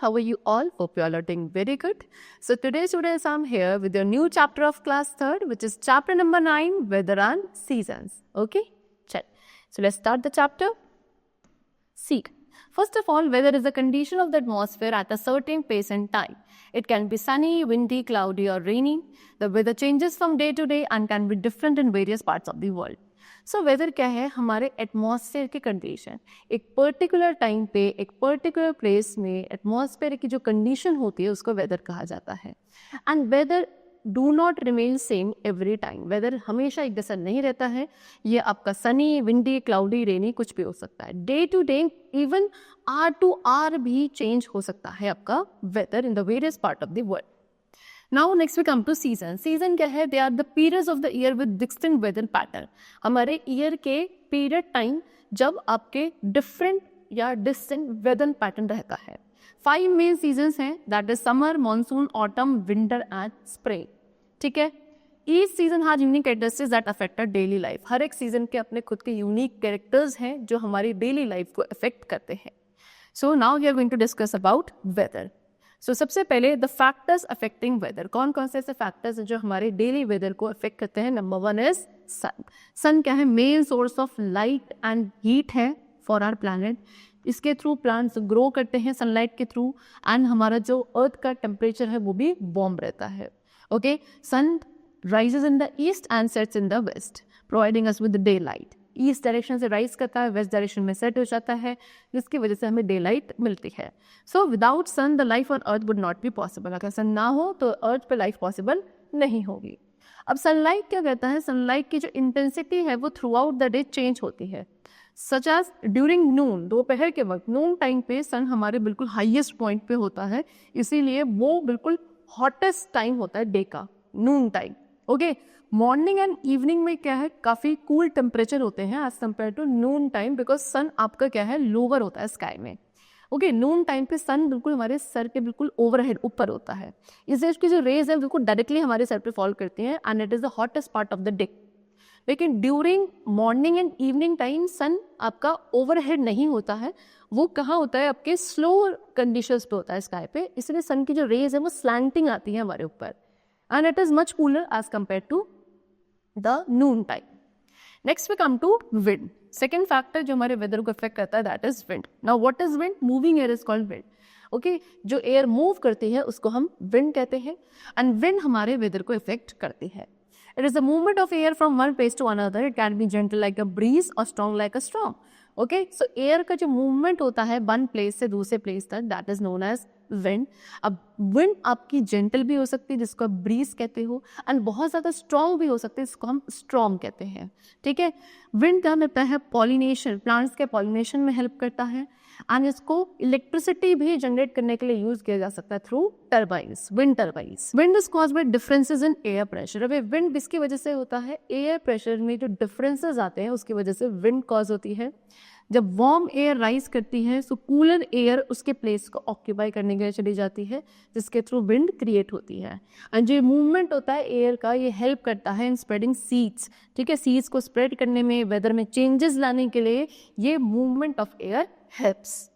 How are you all? Hope you all are doing very good. So today, students, I'm here with your new chapter of class 3rd, which is chapter number 9, Weather and Seasons. Okay? Chal. So let's start the chapter. See. First of all, weather is a condition of the atmosphere at a certain pace and time. It can be sunny, windy, cloudy or rainy. The weather changes from day to day and can be different in various parts of the world. So weather क्या है? हमारे atmosphere की condition, एक particular time पे एक particular place में atmosphere की जो कंडीशन होती है उसको वेदर कहा जाता है. And weather do not remain same every time. Weather हमेशा एक जैसा नहीं रहता है. ये आपका सनी, विंडी, क्लाउडी, रेनी कुछ भी हो सकता है. Day to day even hour to hour भी चेंज हो सकता है आपका weather in the various part of the world. Now next we come to season. Season क्या है? They are the periods of the year with distinct weather pattern. हमारे year के period time जब आपके डिफरेंट या डिस्टिंक्ट वेदर पैटर्न रहता है. 5 main seasons हैं, that is summer, monsoon, autumn, winter and spring. ठीक है. Each season has unique characteristics that affect our daily life. हर एक सीजन के अपने खुद के यूनिक कैरेक्टर्स हैं जो हमारी डेली लाइफ को अफेक्ट करते हैं. So now we are going to discuss about weather. So सबसे पहले द फैक्टर्स अफेक्टिंग वेदर. कौन कौन से ऐसे फैक्टर्स हैं जो हमारे डेली वेदर को अफेक्ट करते हैं? नंबर 1 इज सन. सन क्या है? Main source of light and heat है फॉर आवर प्लैनेट. इसके थ्रू प्लांट्स ग्रो करते हैं सनलाइट के थ्रू, एंड हमारा जो अर्थ का टेम्परेचर है वो भी वार्म रहता है. Okay. Sun rises in the east and sets in the west, providing us with daylight. East direction से राइज करता है, वेस्ट डायरेक्शन में सेट हो जाता है, जिसकी वजह से हमें डे लाइट मिलती है. So without sun the life on earth would not be possible. अगर सन ना हो तो अर्थ पे लाइफ पॉसिबल नहीं होगी. अब सनलाइट क्या कहता है? सनलाइट की जो इंटेंसिटी है वो through out the day change होती है. सच एज ड्यूरिंग नून, दोपहर के वक्त, नून टाइम पे सन हमारे बिल्कुल हाईएस्ट पॉइंट पे होता है, इसीलिए वो बिल्कुल हॉटेस्ट टाइम होता है डे का, noon time. Okay. Morning and evening में क्या है? काफ़ी कूल टेम्परेचर होते हैं as compare to noon time, because sun आपका क्या है? लोअर होता है स्काई में. ओके. नून टाइम पे सन बिल्कुल हमारे सर के बिल्कुल ओवरहेड ऊपर होता है, इसलिए उसकी जो रेज है बिल्कुल डायरेक्टली हमारे सर पे फॉल करती हैं, and it is the hottest part of the day. लेकिन during morning and evening time sun आपका ओवरहेड नहीं होता है, वो कहाँ होता है? आपके स्लो कंडीशंस पे होता है स्काई पे, इसलिए सन की जो रेज है वो स्लैंटिंग आती है हमारे ऊपर, and it is much cooler as compare to the noon time. Next we come to wind. Second factor जो हमारे weather को affect करता है, that is wind. Now what is wind? Moving air is called wind. Okay, जो air move करती है उसको हम wind कहते हैं, and wind हमारे weather को affect करती है. It is the movement of air from one place to another. It can be gentle like a breeze or strong like a storm. Okay, so air का जो movement होता है one place से दूसरे place तक, that is known as wind. अब wind आपकी gentle भी हो सकती है जिसको आप ब्रीज कहते हो, एंड बहुत ज़्यादा स्ट्रॉन्ग भी हो सकती है जिसको हम स्ट्रॉम कहते हैं. ठीक है. विंड क्या करता है? पॉलिनेशन, प्लांट्स के पॉलिनेशन में हेल्प करता है, एंड इसको इलेक्ट्रिसिटी भी जनरेट करने के लिए यूज किया जा सकता है through turbines, wind turbines. Wind is caused by differences in air pressure. अब विंड किसकी वजह से होता है? एयर प्रेशर में जो डिफरेंसेस आते हैं उसकी वजह से विंड कॉज होती है. जब वार्म एयर राइज करती है सो कूलर एयर उसके प्लेस को ऑक्यूपाई करने के लिए चली जाती है, जिसके थ्रू विंड क्रिएट होती है. एंड जो मूवमेंट होता है एयर का, ये हेल्प करता है इन स्प्रेडिंग सीड्स. ठीक है. सीड्स को स्प्रेड करने में, वेदर में चेंजेस लाने के लिए ये movement of air helps.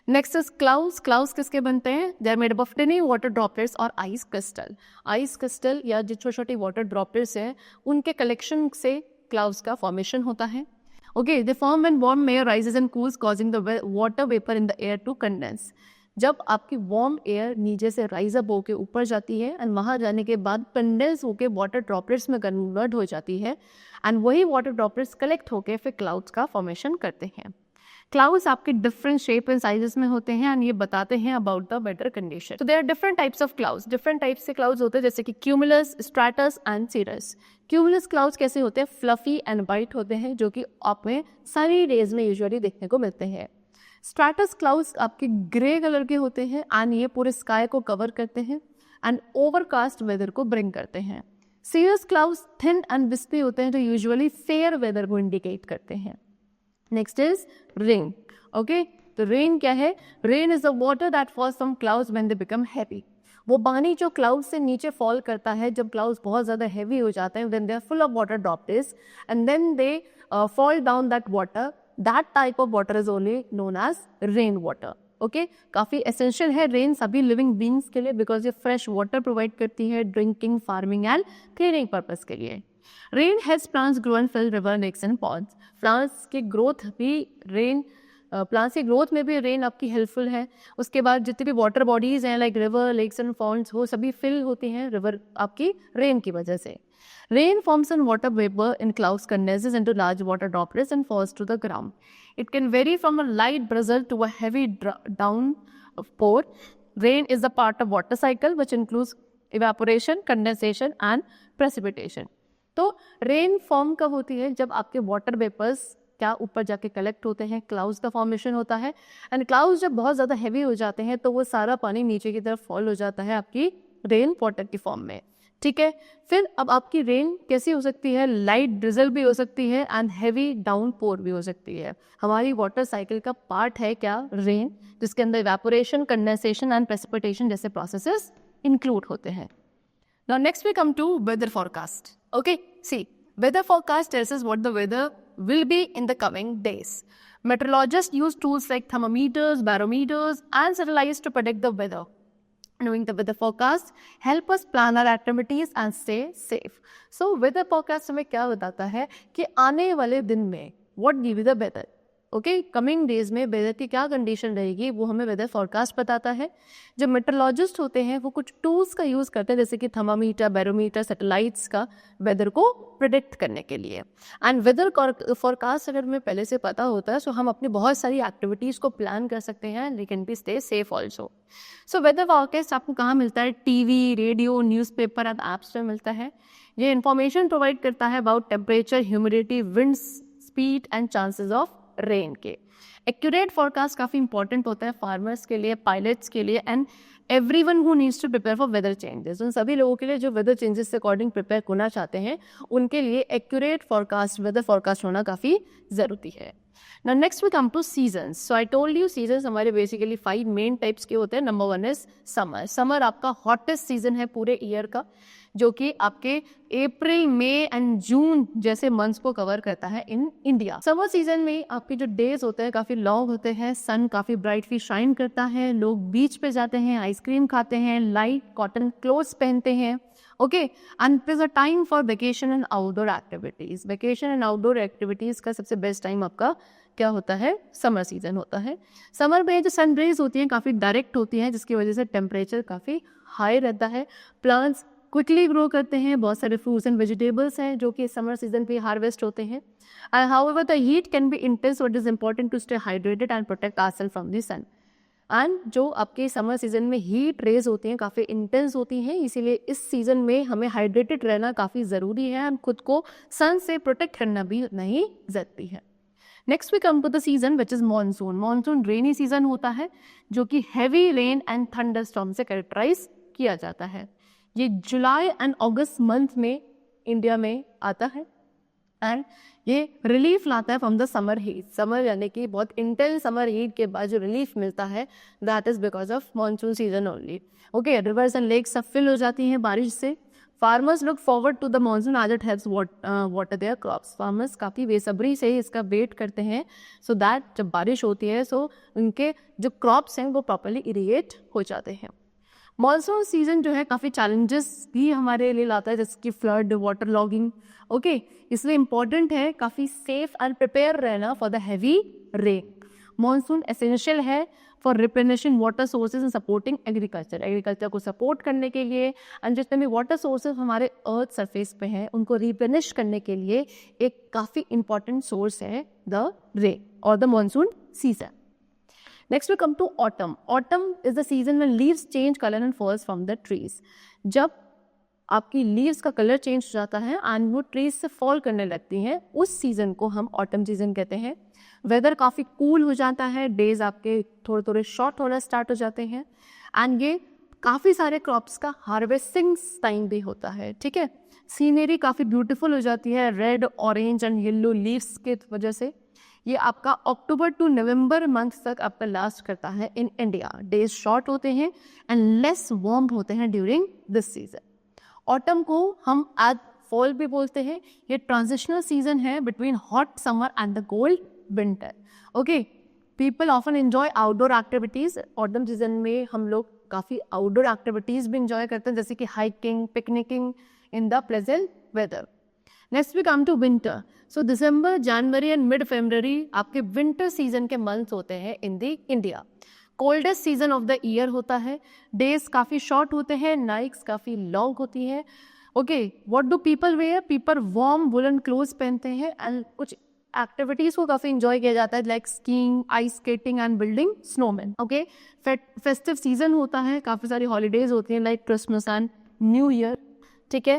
Next is clouds. Clouds किसके बनते हैं? They are made up of tiny water droplets और आइस क्रिस्टल. आइस क्रिस्टल या जो छोटे छोटे वाटर ड्रॉपलेट्स हैं उनके कलेक्शन से क्लाउड्स का फॉर्मेशन होता है. Okay, they form when warm air rises and cools, causing the water vapor in the air to condense. जब आपकी वार्म एयर नीचे से राइज अप होकर ऊपर जाती है एंड वहाँ जाने के बाद कंडेंस होकर वाटर ड्रॉपलेट्स में कन्वर्ट हो जाती है, एंड वही वाटर ड्रॉपलेट्स कलेक्ट होकर फिर क्लाउड्स का फॉर्मेशन करते हैं. क्लाउड्स आपके डिफरेंट शेप एंड साइजेस में होते हैं, एंड ये बताते हैं अबाउट द वेदर कंडीशन. तो there are different types of clouds. Different types से क्लाउड्स होते हैं जैसे कि cumulus, stratus and cirrus. Cumulus clouds कैसे होते हैं? फ्लफी एंड वाइट होते हैं, जो कि आप में सनी रेज में यूजुअली देखने को मिलते हैं. स्ट्रैटस क्लाउड्स आपके ग्रे कलर के होते हैं, एंड ये पूरे स्काई को कवर करते हैं एंड ओवरकास्ट वेदर को ब्रिंग करते हैं. सीरस क्लाउड्स थिन एंड विस्पी होते हैं, जो यूजुअली फेयर वेदर को इंडिकेट करते हैं. Next is rain. ओके. तो रेन क्या है? Rain is the water that falls from clouds when they become heavy. वो पानी जो क्लाउड से नीचे फॉल करता है जब क्लाउड्स बहुत ज़्यादा हैवी हो जाते हैं, then they are full of water droplets and then they fall down that water. That type of water is only known as rain water. Okay काफ़ी एसेंशियल है रेन सभी लिविंग बींग्स के लिए बिकॉज ये fresh water provide करती है drinking, farming and cleaning purpose के लिए। Rain helps plants grow and fill river, lakes and ponds. Plants की ग्रोथ भी रेन प्लांट्स की ग्रोथ में भी रेन आपकी हेल्पफुल है। उसके बाद जितनी भी वाटर बॉडीज़ हैं like river, lakes and ponds वो सभी फिल होती हैं रिवर आपकी रेन की वजह से। Rain forms on water vapor in clouds, condenses into large water droplets and falls to the ground. It can vary from a light drizzle to a heavy downpour. Rain is a part of water cycle which includes evaporation, condensation and precipitation. तो rain form कब होती है? जब आपके water vapours क्या ऊपर जाके collect होते हैं, क्लाउड्स का फॉर्मेशन होता है एंड क्लाउड्स जब बहुत ज़्यादा हैवी हो जाते हैं तो वो सारा पानी नीचे की तरफ फॉल हो जाता है आपकी रेन वाटर की फॉर्म में। ठीक है, फिर अब आपकी रेन कैसी हो सकती है? लाइट ड्रिजल भी हो सकती है एंड हैवी डाउनपोर भी हो सकती है। हमारी वाटर साइकिल का पार्ट है क्या? रेन, जिसके अंदर इवेपोरेशन, कंडेंसेशन एंड प्रेसिपिटेशन जैसे प्रोसेसेस इंक्लूड होते हैं। Now next we come to weather forecast. Okay, see weather forecast tells us what the weather will be in the coming days. Meteorologists use tools like thermometers, barometers and satellites to predict the weather. Knowing the weather forecast help us plan our activities and stay safe. So weather forecast हमें क्या बताता है कि आने वाले दिन में what give you the weather, okay coming days में वेदर की क्या कंडीशन रहेगी वो हमें वेदर फोरकास्ट बताता है। जो मेट्रोलॉजिस्ट होते हैं वो कुछ टूल्स का यूज़ करते हैं जैसे कि थर्मामीटर, बैरोमीटर, सैटेलाइट्स का वेदर को प्रिडिक्ट करने के लिए। एंड वेदर फोरकास्ट अगर हमें पहले से पता होता है तो हम अपनी बहुत सारी एक्टिविटीज़ को प्लान कर सकते हैं and we can be stay safe also. So weather forecast आपको कहाँ मिलता है? TV, radio, newspaper and apps में मिलता है। ये इन्फॉर्मेशन प्रोवाइड करता है about temperature, humidity, wind speed and chances of rain के। एक्यूरेट फोरकास्ट काफ़ी इंपॉर्टेंट होता है फार्मर्स के लिए, पायलट्स के लिए and everyone who needs to prepare for weather changes. उन सभी लोगों के लिए जो वेदर चेंजेस से अकॉर्डिंग प्रिपेयर होना चाहते हैं उनके लिए एक्यूरेट फोरकास्ट, वेदर फोरकास्ट होना काफ़ी ज़रूरी है। Now next we come to seasons. So I told you seasons हमारे basically 5 main types के होते हैं। Number 1 is summer. Summer आपका hottest season है पूरे ईयर का, जो कि आपके अप्रैल, मई एंड जून जैसे मंथ्स को कवर करता है इन इंडिया। समर सीजन में आपके जो डेज होते हैं काफ़ी लॉन्ग होते हैं, सन काफ़ी ब्राइटली शाइन करता है, लोग बीच पे जाते हैं, आइसक्रीम खाते हैं, लाइट कॉटन क्लोथ्स पहनते हैं। Okay, and it is a time for vacation and outdoor activities. Vacation and outdoor activities का सबसे बेस्ट टाइम आपका क्या होता है? समर सीजन होता है। समर में जो सन रेज होती हैं काफ़ी डायरेक्ट होती हैं जिसकी वजह से टेम्परेचर काफ़ी हाई रहता है, प्लांट्स क्विकली ग्रो करते हैं, बहुत सारे फ्रूट्स एंड वेजिटेबल्स हैं जो कि समर सीजन पे हार्वेस्ट होते हैं। And however the heat can be intense, what is important to stay hydrated and protect ourself from the sun. And जो आपके समर सीजन में हीट रेज होती हैं काफ़ी इंटेंस होती हैं, इसीलिए इस सीजन में हमें हाइड्रेटेड रहना काफ़ी ज़रूरी है एंड खुद को सन से प्रोटेक्ट करना भी उतना ही ज़रूरी है। Next we come to the season which is monsoon. Monsoon rainy season होता है जो कि heavy rain and thunderstorm से कैरेक्टराइज किया जाता है। ये जुलाई एंड अगस्त मंथ में इंडिया में आता है एंड ये रिलीफ लाता है from the summer heat. Summer यानी कि बहुत इंटेंस समर हीट के बाद जो रिलीफ मिलता है that is because of monsoon season only. Okay, rivers and lakes सब फिल हो जाती हैं बारिश से। Farmers look forward to the monsoon as it helps water their crops. Farmers काफ़ी बेसब्री से इसका वेट करते हैं सो दैट जब बारिश होती है सो उनके जो क्रॉप्स हैं वो प्रॉपरली इरिगेट हो जाते हैं। मानसून सीजन जो है काफ़ी चैलेंजेस भी हमारे लिए लाता है जैसे कि फ्लड, वाटर लॉगिंग। ओके, इसलिए इम्पॉर्टेंट है काफ़ी सेफ एंड प्रिपेयर रहना for the heavy rain. Monsoon essential है for replenishing water sources and supporting agriculture. Agriculture को सपोर्ट करने के लिए एंड जितने भी वाटर सोर्सेज हमारे अर्थ सरफेस पे हैं उनको रिप्लेनिश करने के लिए एक काफ़ी इंपॉर्टेंट सोर्स है द रेन और the monsoon season. Next we come to autumn. Autumn is the season when leaves change color and falls from the trees. जब आपकी लीव्स का कलर चेंज हो जाता है एंड वो ट्रीज से फॉल करने लगती हैं, उस सीजन को हम ऑटम सीजन कहते हैं। वेदर काफ़ी कूल हो जाता है, डेज आपके थोड़े थोड़े शॉर्ट होना स्टार्ट हो जाते हैं एंड ये काफ़ी सारे क्रॉप्स का हार्वेस्टिंग टाइम भी होता है। ठीक है, सीनरी काफ़ी ब्यूटीफुल हो जाती है red, orange and yellow leaves के वजह से। ये आपका अक्टूबर टू नवंबर मंथ तक आपका लास्ट करता है इन इंडिया। डेज शॉर्ट होते हैं एंड लेस वार्म होते हैं ड्यूरिंग दिस सीजन। ऑटम को हम एज फॉल भी बोलते हैं। ये ट्रांजिशनल सीजन है between hot summer and the cold winter. Okay, people often enjoy outdoor activities. Autumn season में हम लोग काफ़ी आउटडोर एक्टिविटीज़ भी इंजॉय करते हैं, जैसे कि hiking, picnicking in the pleasant weather. Next we come to winter. So December, January and mid February आपके विंटर सीजन के मंथ्स होते हैं in the India. Coldest season of the year होता है, डेज काफ़ी शॉर्ट होते हैं, नाइट्स काफ़ी लॉन्ग होती हैं। Okay, what do people wear? People warm woollen clothes पहनते हैं एंड कुछ एक्टिविटीज़ को काफ़ी इंजॉय किया जाता है, like skiing, ice skating and building snowman. Okay, festive season होता है, काफ़ी सारी हॉलीडेज होती हैं like Christmas and new year. ठीक है,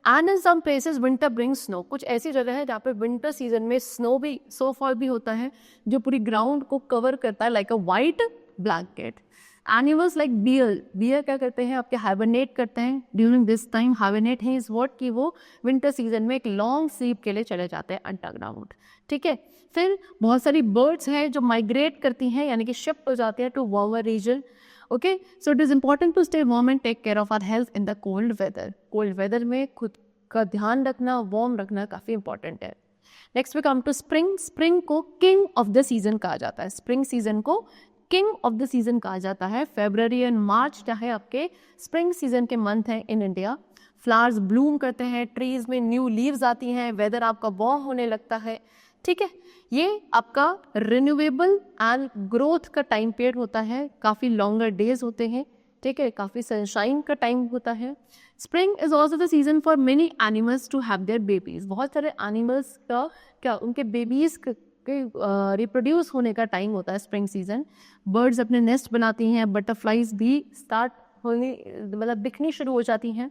and in some places winter brings snow. कुछ ऐसी जगह है जहाँ पे विंटर सीजन में स्नोफॉल भी होता है, जो पूरी ग्राउंड को कवर करता है like a white blanket. Animals like bear क्या करते हैं, आपके हाइबरनेट करते हैं ड्यूरिंग दिस टाइम। हाइबरनेट है इज व्हाट कि वो विंटर सीजन में एक लॉन्ग स्लीप के लिए चले जाते हैं अंडरग्राउंड। ठीक है, फिर बहुत सारी बर्ड्स हैं जो माइग्रेट करती हैं, यानी कि शिफ्ट हो जाती हैं to warmer region. Okay, so it is important to stay warm and take care of our health in the cold weather. Cold weather में खुद का ध्यान रखना, वार्म रखना काफ़ी इंपॉर्टेंट है। Next we come to spring. Spring को king of the season कहा जाता है। स्प्रिंग सीजन को किंग ऑफ द सीजन कहा जाता है। फेब्रवरी एंड मार्च चाहे आपके स्प्रिंग सीजन के मंथ हैं इन इंडिया। फ्लावर्स ब्लूम करते हैं, ट्रीज में न्यू लीव्स आती हैं, वेदर आपका वार्म होने लगता है। ठीक है, ये आपका रिन्यूएबल एंड ग्रोथ का टाइम पीरियड होता है, काफ़ी लॉन्गर डेज होते हैं। ठीक है, काफ़ी सनशाइन का टाइम होता है। Spring is also the season for many animals to have their babies. बहुत सारे एनिमल्स का उनके बेबीज के रिप्रोड्यूस होने का टाइम होता है स्प्रिंग सीजन। बर्ड्स अपने नेस्ट बनाती हैं, बटरफ्लाइज भी स्टार्ट होने मतलब दिखनी शुरू हो जाती हैं।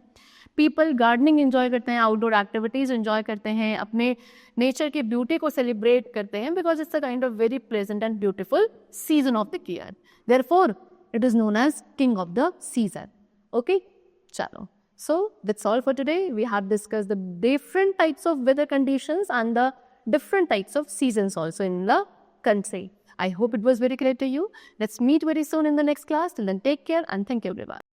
पीपल गार्डनिंग एंजॉय करते हैं, आउटडोर एक्टिविटीज़ एंजॉय करते हैं, अपने नेचर की ब्यूटी को सेलिब्रेट करते हैं, because it's a kind of very pleasant and beautiful season of the year. Therefore it is known as king of the season. Okay, चलो, so that's all for today. We have discussed the different types of weather conditions and the different types of seasons also in the country. I hope it was very clear to you. Let's meet very soon in the next class. Till then, take care and thank you everyone.